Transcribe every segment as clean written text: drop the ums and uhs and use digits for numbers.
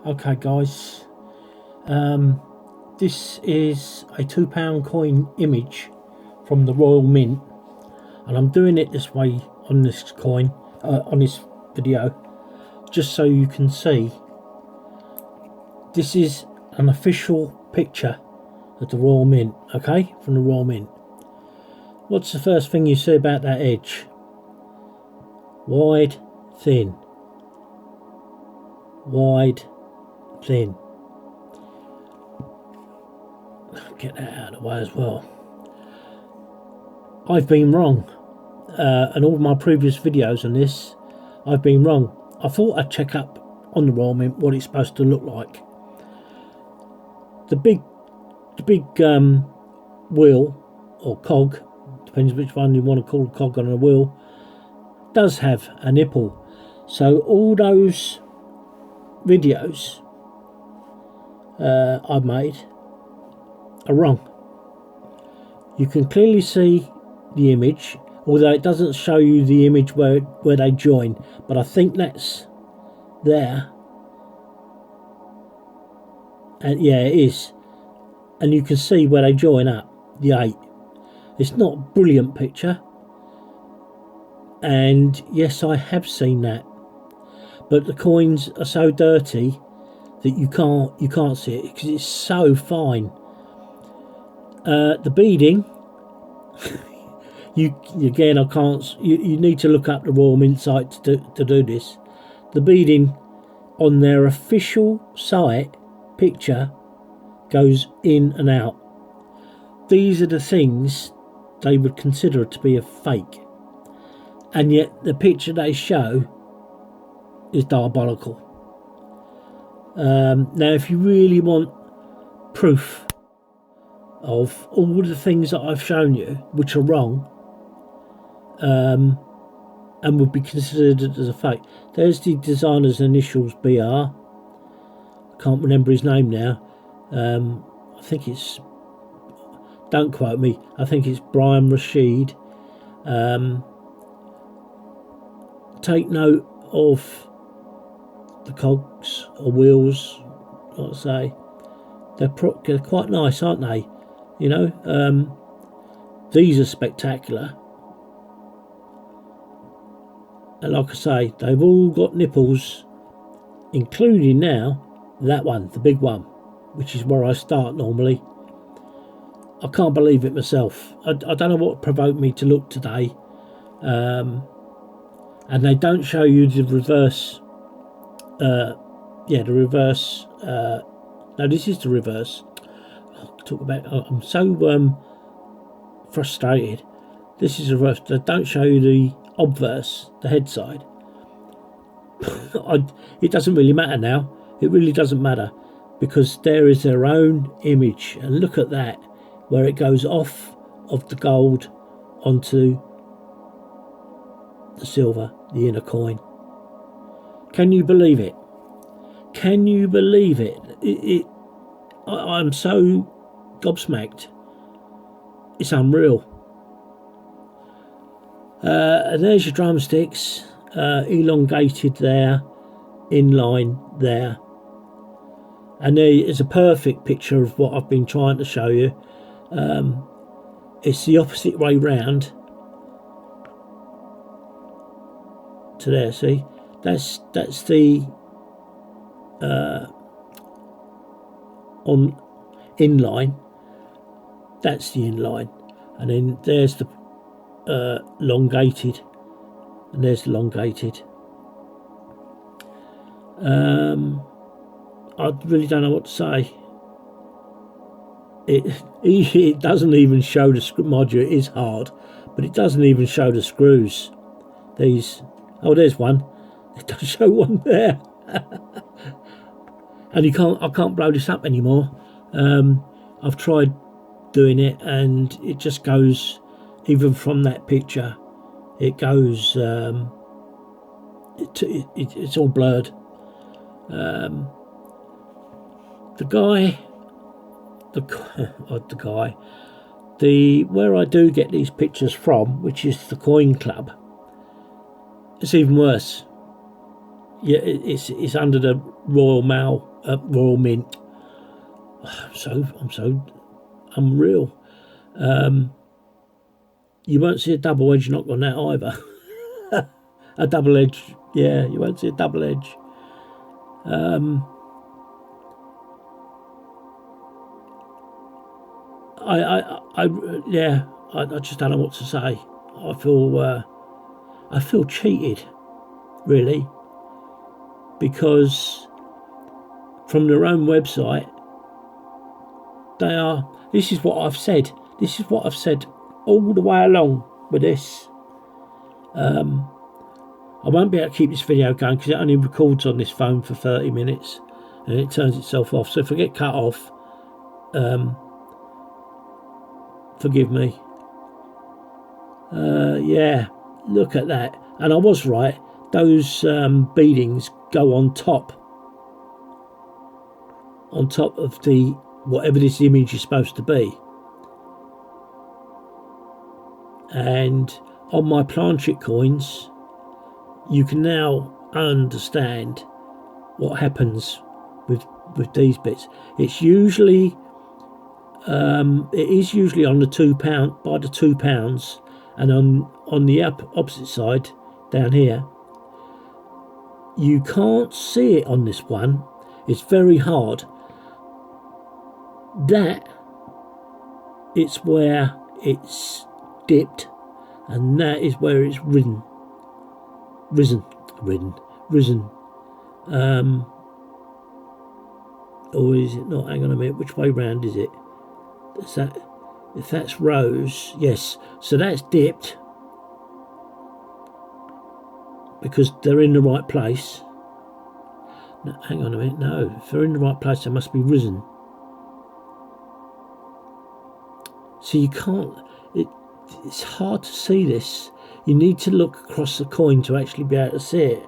Okay guys, this is a £2 coin image from the Royal Mint, and I'm doing it this way on this coin, on this video, just so you can see. This is an official picture of the Royal Mint, okay, from the Royal Mint. What's the first thing you see about that edge? Wide, thin. Wide, thin. Get that out of the way as well. I've been wrong, and all of my previous videos on this, I've been wrong. I thought I'd check up on the Royal Mint what it's supposed to look like. The big wheel or cog, depends which one you want to call a cog on a wheel, does have a nipple. So all those videos I've made are wrong. You can clearly see the image, although it doesn't show you the image where they join, but I think that's there. And yeah, it is, and you can see where they join up, the 8. It's not a brilliant picture, and yes, I have seen that, but the coins are so dirty that you can't see it because it's so fine. The beading, you need to look up the Royal Mint site to do this. The beading on their official site picture goes in and out. These are the things they would consider to be a fake, and yet the picture they show is diabolical. Now if you really want proof of all the things that I've shown you which are wrong, and would be considered as a fake, there's the designer's initials, BR. I can't remember his name now. I think it's, don't quote me, I think it's Brian Rashid. Take note of the cogs or wheels, like I say. They're quite nice, aren't they? You know, these are spectacular. And like I say, they've all got nipples, including now that one, the big one, which is where I start normally. I can't believe it myself. I don't know what provoked me to look today. And they don't show you the reverse. Yeah, the reverse. No, this is the reverse. I'm so frustrated. This is the reverse. They don't show you the obverse, the head side. It doesn't really matter now. It really doesn't matter, because there is their own image, and look at that, where it goes off of the gold onto the silver, the inner coin. Can you believe it? Can you believe it? I'm so gobsmacked. It's unreal. And there's your drumsticks, elongated there, in line there. And there is a perfect picture of what I've been trying to show you. It's the opposite way round to there. See, that's the on inline. That's the inline, and then there's the elongated, and there's the elongated. I really don't know what to say. It doesn't even show the screw module. It is hard, but it doesn't even show the screws. These, oh, there's one. It does show one there. And I can't blow this up anymore. I've tried doing it, and it just goes, even from that picture, it goes, it's all blurred. Where I do get these pictures from, which is the Coin Club, it's even worse. Yeah, it's under the Royal Mail, Royal Mint. I'm so unreal. You won't see a double edge knock on that either. A double edge, yeah, you won't see a double edge. I just don't know what to say. I feel cheated, really, because from their own website, they are. This is what I've said. This is what I've said all the way along with this. I won't be able to keep this video going because it only records on this phone for 30 minutes and it turns itself off. So if I get cut off, forgive me. Yeah, look at that. And I was right. Those beadings go on top of the whatever this image is supposed to be. And on my planchet coins, you can now understand what happens with these bits. It's usually it is usually on the £2 by the £2, and on the opposite side down here, you can't see it on this one. It's very hard. That it's where it's dipped, and that is where it's risen. Or is it not? Hang on a minute. Which way round is it? Is that, if that's rose, yes. So that's dipped because they're in the right place. No, hang on a minute. No, if they're in the right place, they must be risen. So you can't. It's hard to see this. You need to look across the coin to actually be able to see it.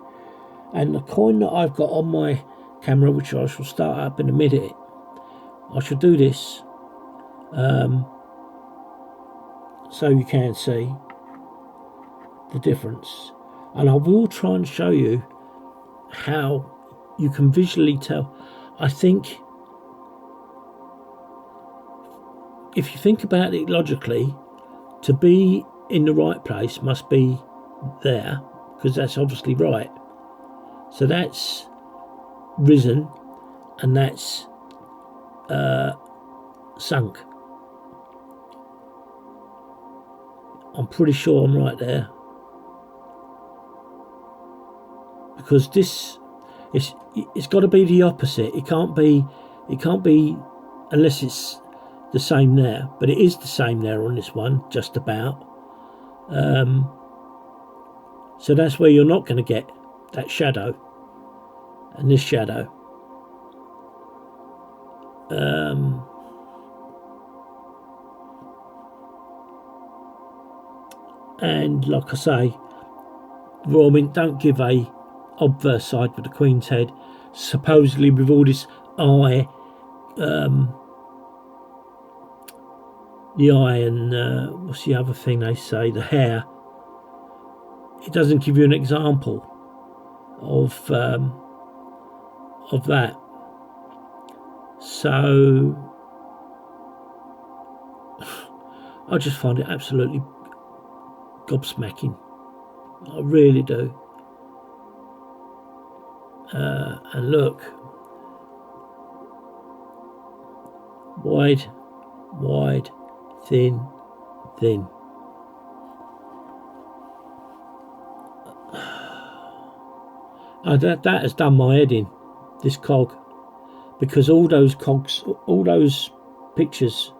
And the coin that I've got on my camera, which I shall start up in a minute, I shall do this so you can see the difference. And I will try and show you how you can visually tell. I think if you think about it logically, to be in the right place must be there, because that's obviously right. So that's risen and that's sunk. I'm pretty sure I'm right there, because this it's got to be the opposite. It can't be unless it's the same there, but it is the same there on this one, just about. So that's where you're not going to get that shadow and this shadow. And like I say, Royal Mint don't give a obverse side with the Queen's head, supposedly with all this eye, the eye and what's the other thing they say, the hair. It doesn't give you an example of that. So I just find it absolutely gobsmacking. I really do. And look, wide, thin. That has done my head in, this cog, because all those cogs, all those pictures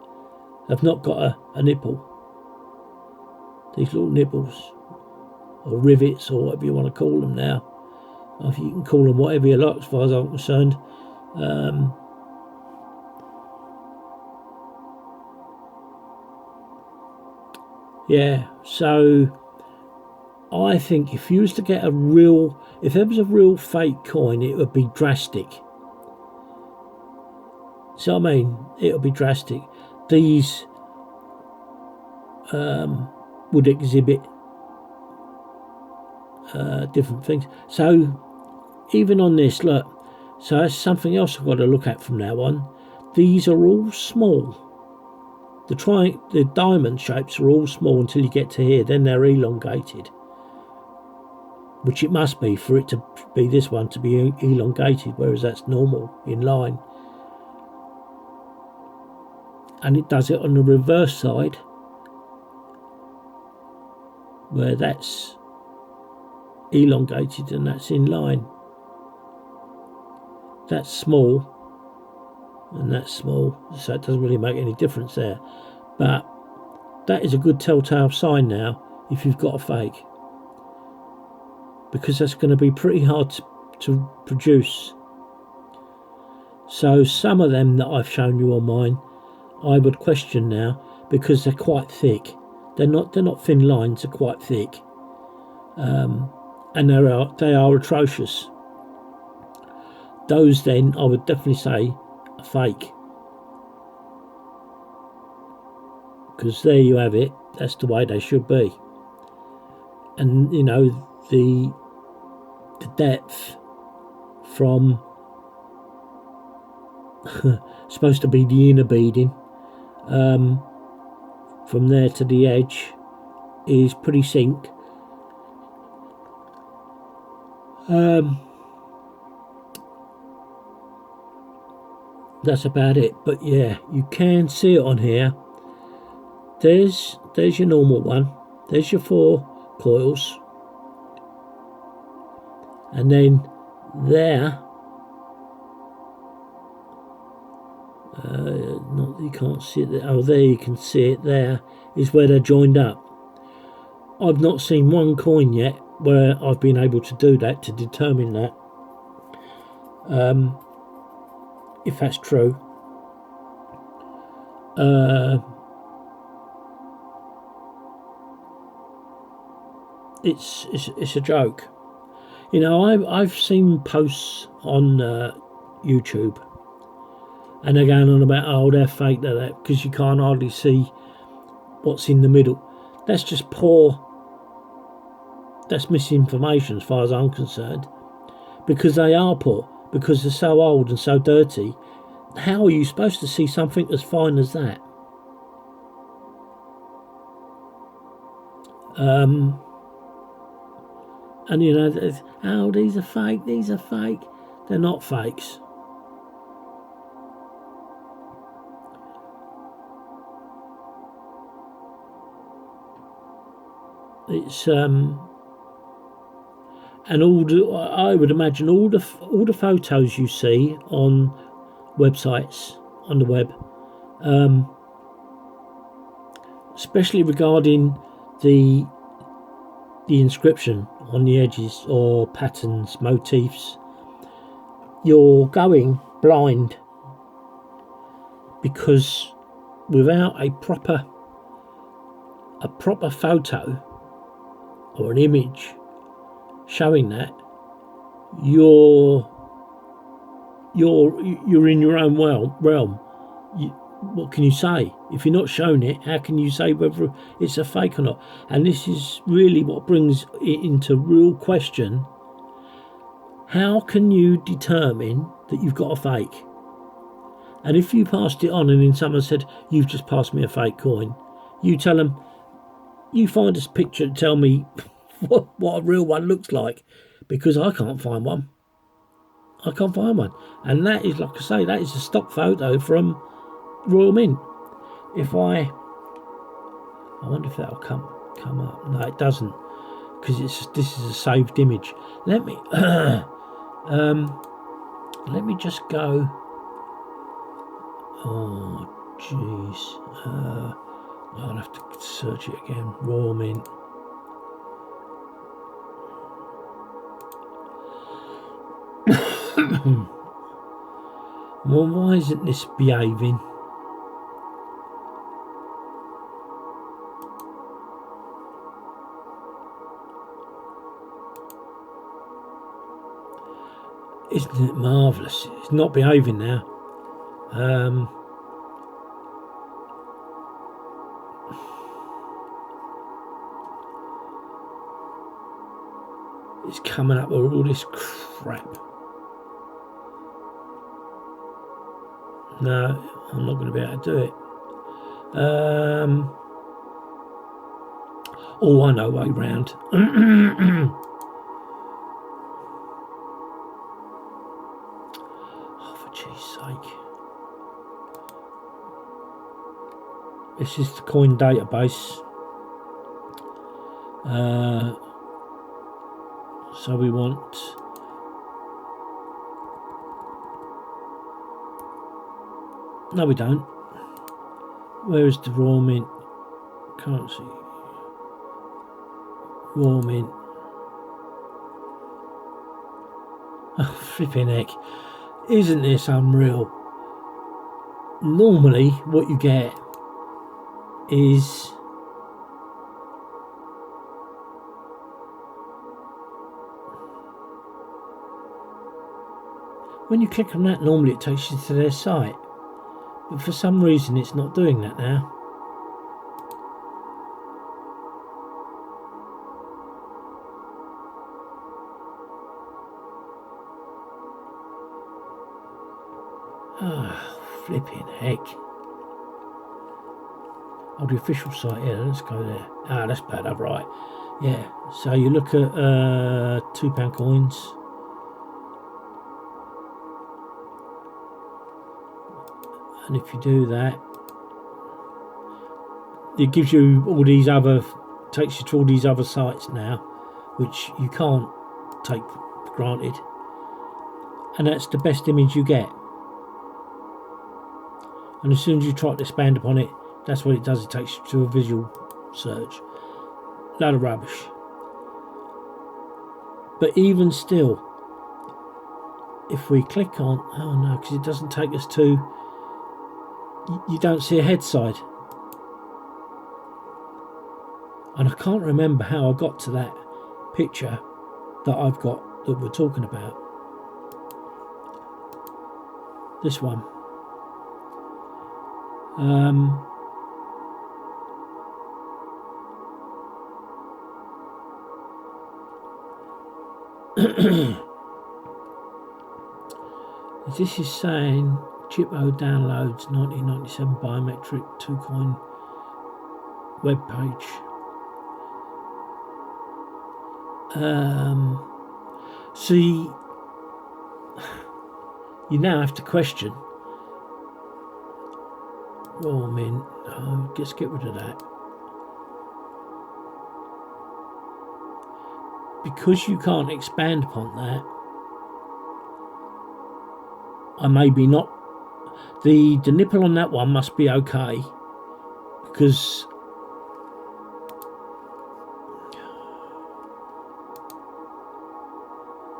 have not got a nipple. These little nipples, or rivets, or whatever you want to call them now. I think you can call them whatever you like as far as I'm concerned. Yeah, so I think if you was to get if there was a real fake coin, it would be drastic. So I mean, it would be drastic. These would exhibit different things. So even on this, look, so that's something else I've got to look at from now on. These are all small. The diamond shapes are all small until you get to here, then they're elongated, which it must be for it to be this one to be elongated, whereas that's normal in line. And it does it on the reverse side, where that's elongated and that's in line. That's small and that's small, so it doesn't really make any difference there. But that is a good telltale sign now if you've got a fake, because that's going to be pretty hard to produce. So some of them that I've shown you on mine, I would question now, because they're quite thick. They're not thin lines, they're quite thick, and they are atrocious. Those then I would definitely say a fake, because there you have it. That's the way they should be. And you know, the depth from supposed to be the inner beading, from there to the edge is pretty sync. That's about it. But yeah, you can see it on here. There's your normal one. There's your 4 coils, and then there, not that you can't see it there. Oh, there you can see it. There is where they're joined up. I've not seen one coin yet where I've been able to do that, to determine that, if that's true. It's a joke. You know, I've seen posts on YouTube, and they're going on about, oh, they're fake, they're that, because you can't hardly see what's in the middle. That's just poor. That's misinformation as far as I'm concerned, because they are poor, because they're so old and so dirty. How are you supposed to see something as fine as that? And you know, oh, these are fake, these are fake. They're not fakes. It's and I would imagine all the photos you see on websites, on the web, especially regarding the inscription on the edges or patterns, motifs, you're going blind, because without a proper photo or an image showing that, you're in your own realm. What can you say? If you're not shown it, how can you say whether it's a fake or not? And this is really what brings it into real question. How can you determine that you've got a fake? And if you passed it on and then someone said, you've just passed me a fake coin, you tell them, you find this picture and tell me what a real one looks like, because I can't find one. I can't find one. And that is, like I say, that is a stock photo from Royal Mint. If I wonder if that'll come up. No, it doesn't, because this is a saved image. Let me let me just go. Oh jeez, I'll have to search it again. Royal Mint. Well, why isn't this behaving? Isn't it marvellous? It's not behaving now. it's coming up with all this crap. No, I'm not going to be able to do it. Oh, I know, way round. Oh, for cheese sake. This is the coin database. So we want no, we don't. Where is the raw mint? Can't see. Raw mint. Oh, flipping heck. Isn't this unreal? Normally what you get is when you click on that, normally it takes you to their site, but for some reason it's not doing that now. Oh, flipping heck. Oh, the official site, yeah, let's go there. Ah, that's better, right. Yeah, so you look at £2 coins. And if you do that, it gives you all these other, takes you to all these other sites now, which you can't take for granted. And that's the best image you get. And as soon as you try to expand upon it, that's what it does. It takes you to a visual search. Load of rubbish. But even still, if we click on, oh no, because it doesn't take us to, you don't see a head side. And I can't remember how I got to that picture that I've got that we're talking about. This one. This is saying Chippo downloads 1997 biometric 2-coin web page. See, you now have to question. Well, I mean, just get rid of that. Because you can't expand upon that, I maybe not. The nipple on that one must be okay, because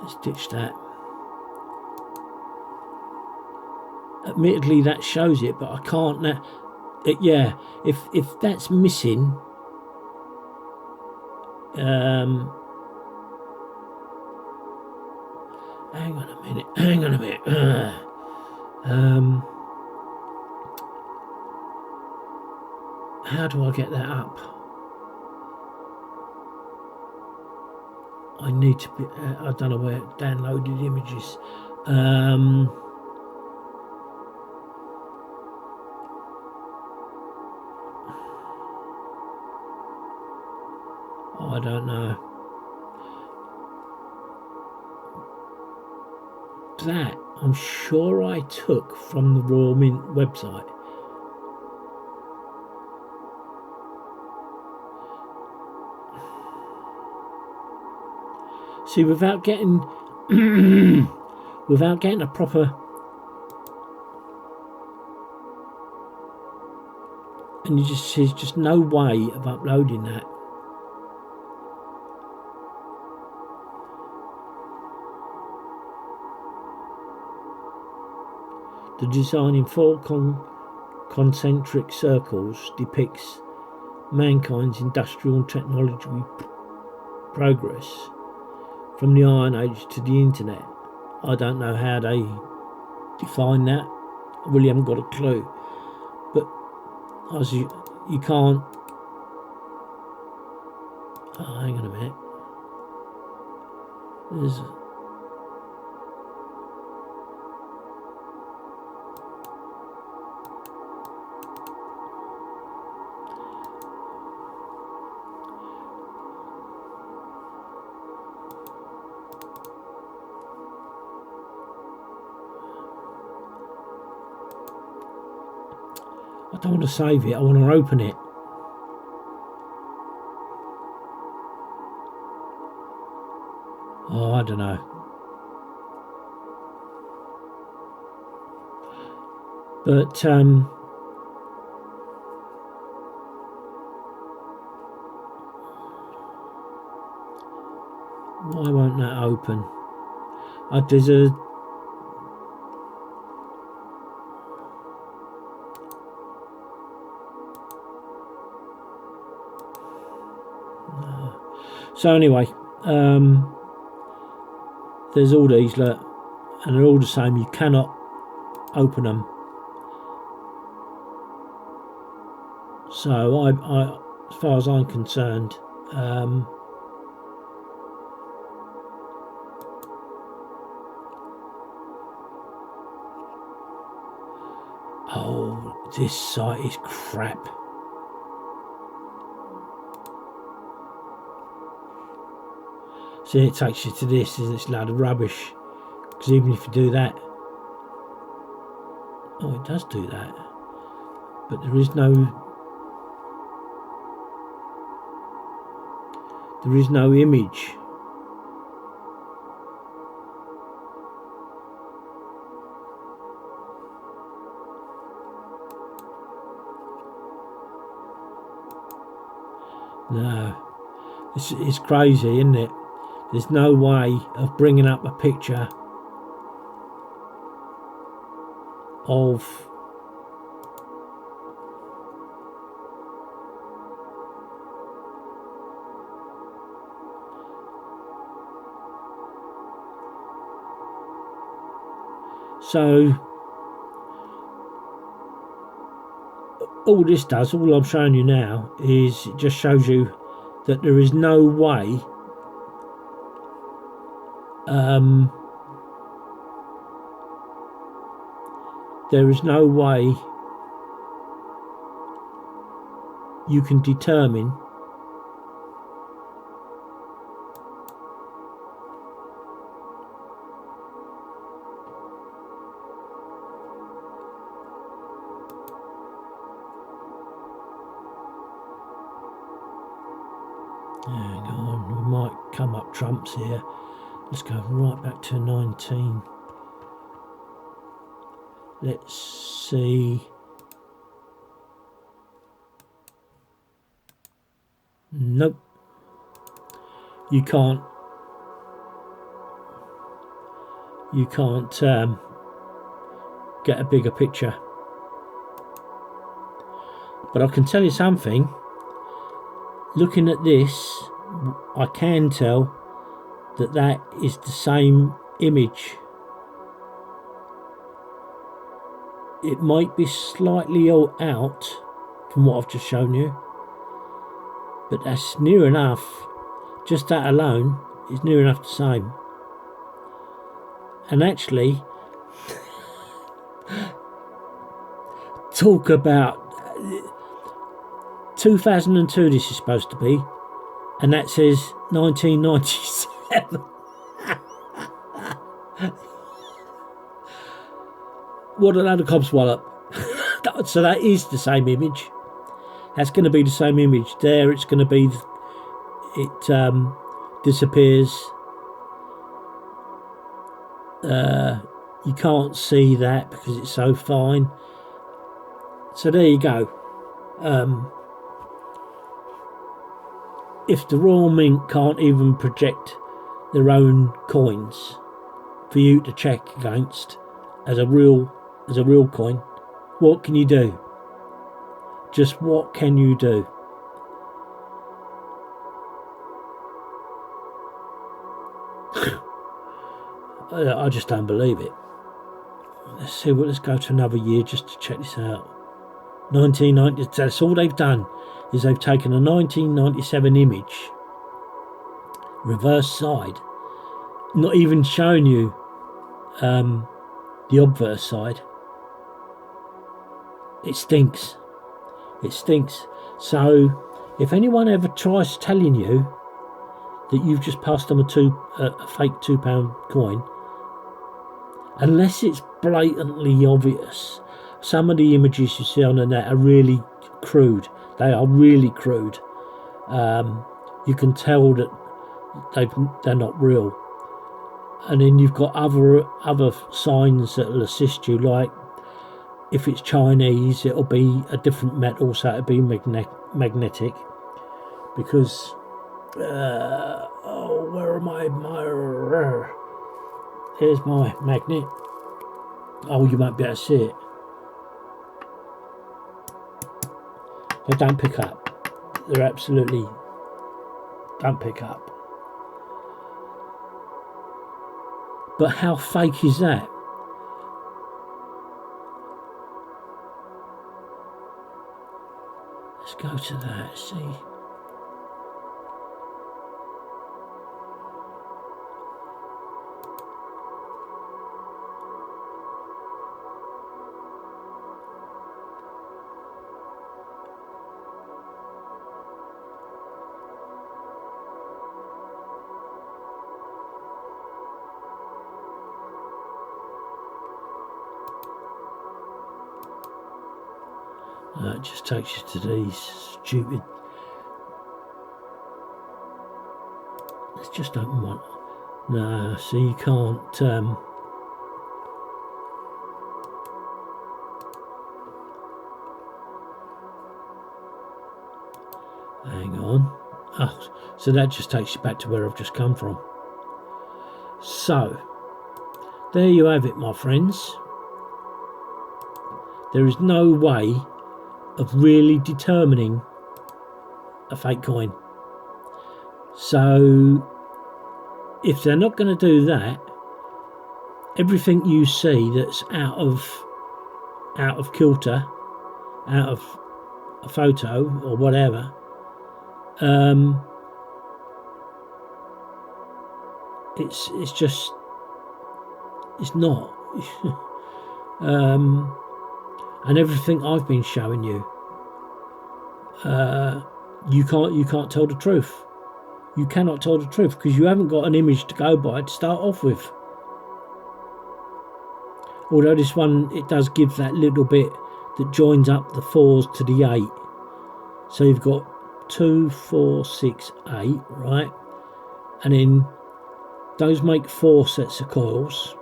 let's ditch that. Admittedly, that shows it, but I can't now. Yeah, if that's missing, hang on a minute. Hang on a minute. How do I get that up? I need to be. I don't know where downloaded images. I don't know. That I'm sure I took from the Royal Mint website. See, without getting a proper, and there's just no way of uploading that. The design in 4 concentric circles depicts mankind's industrial and technological progress from the Iron Age to the internet. I don't know how they define that. I really haven't got a clue. But as you can't. Oh, hang on a minute. There's I don't want to save it, I want to open it. Oh, I don't know. But why won't that open? There's a so anyway, there's all these, look, and they're all the same. You cannot open them. So I as far as I'm concerned, oh, this site is crap. See, it takes you to this, and it's a load of rubbish. Because even if you do that, oh, it does do that, but there is no image. No, it's crazy, isn't it? There's no way of bringing up a picture of so all this does, all I'm showing you now, is it just shows you that there is no way you can determine hang on, we might come up trumps here. Let's go right back to 19. Let's see. Nope. You can't get a bigger picture. But I can tell you something. Looking at this, I can tell that is the same image. It might be slightly out from what I've just shown you, but that's near enough. Just that alone is near enough the same. And actually, talk about 2002 this is supposed to be, and that says 1997. What a load of cobswallop. So that is the same image. That's going to be the same image. There it's going to be, it disappears. You can't see that because it's so fine. So there you go. If the Royal Mint can't even project their own coins for you to check against as a real coin, what can you do? Just what can you do? I just don't believe it. Let's see. Let's go to another year just to check this out. 1990. That's all they've done, is they've taken a 1997 image, reverse side, not even showing you the obverse side. It stinks. It stinks. So if anyone ever tries telling you that you've just passed them a fake £2 coin, unless it's blatantly obvious, some of the images you see on the net are really crude. They are really crude. You can tell that they're not real. And then you've got other signs that will assist you, like if it's Chinese, it'll be a different metal, so it'll be magnetic. Because where am I? Here's my magnet. Oh, you won't be able to see it. They don't pick up. They're absolutely don't pick up. But how fake is that? Let's go to that, see. It just takes you to these stupid. Let's just open one. No, so you can't. Hang on. Oh, so that just takes you back to where I've just come from. So there you have it, my friends. There is no way of really determining a fake coin. So if they're not going to do that, everything you see that's out of kilter, out of a photo or whatever, it's just, it's not. And everything I've been showing you, you can't tell the truth. You cannot tell the truth because you haven't got an image to go by to start off with. Although this one, it does give that little bit that joins up the 4s to the 8. So you've got 2, 4, 6, 8, right? And then those make 4 sets of coils,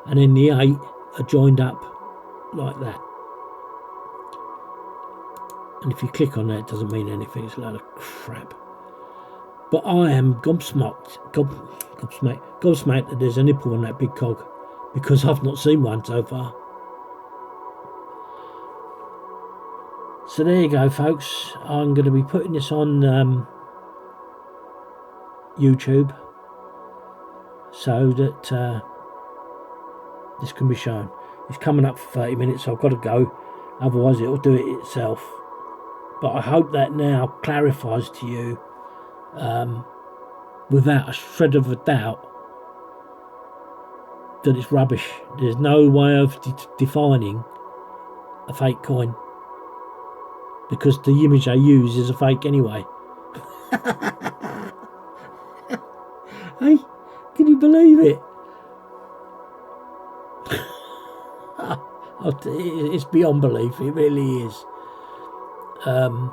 and then the 8 are joined up like that. And if you click on that, it doesn't mean anything. It's a load of crap. But I am gobsmacked that there's a nipple on that big cog, because I've not seen one so far. So there you go, folks. I'm going to be putting this on YouTube so that this can be shown. It's coming up for 30 minutes, so I've got to go. Otherwise, it'll do it itself. But I hope that now clarifies to you, without a shred of a doubt, that it's rubbish. There's no way of defining a fake coin, because the image I use is a fake anyway. Hey, can you believe it? It's beyond belief. It really is. Do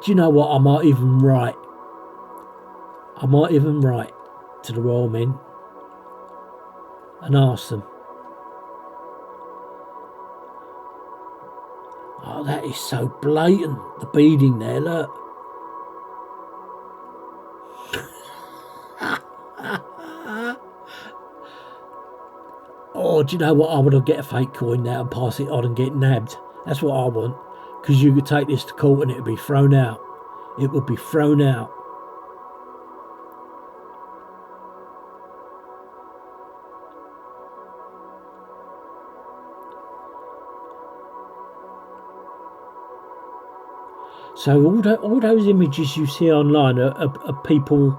you know what? I might even write to the Royal Mint and ask them. Oh, that is so blatant, the beading there, look. Oh, do you know what? I want to get a fake coin now and pass it on and get nabbed. That's what I want. Because you could take this to court and it would be thrown out. It would be thrown out. So all those images you see online are people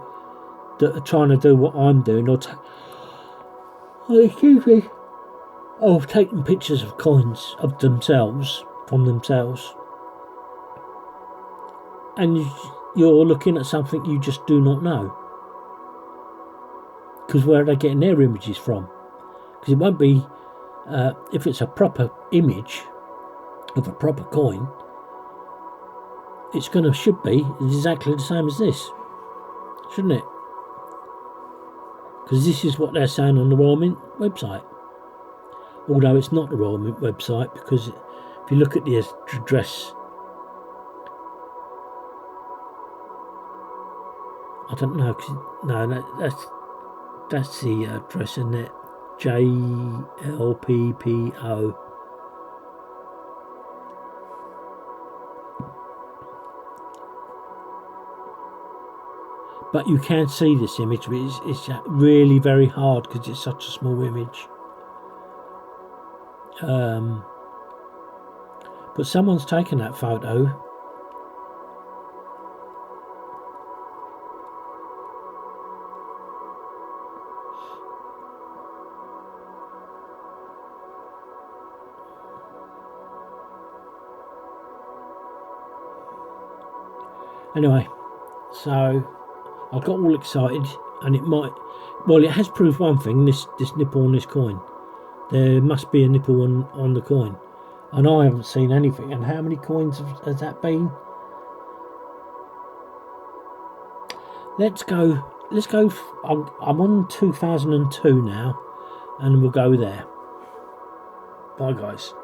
that are trying to do what I'm doing, or excuse me, of taking pictures of coins of themselves, from themselves, and you're looking at something you just do not know. Because where are they getting their images from? Because it won't be, if it's a proper image of a proper coin, should be exactly the same as this, shouldn't it? Because this is what they're saying on the Royal Mint website. Although it's not the Royal Mint website, because if you look at the address, I don't know. No, that's the address, isn't it? JLPPO. But you can see this image, but it's really very hard because it's such a small image. But someone's taken that photo. Anyway, so I got all excited, and it has proved one thing, this nipple on this coin. There must be a nipple on the coin, and I haven't seen anything. And how many coins has that been? Let's go, I'm on 2002 now, and we'll go there. Bye guys.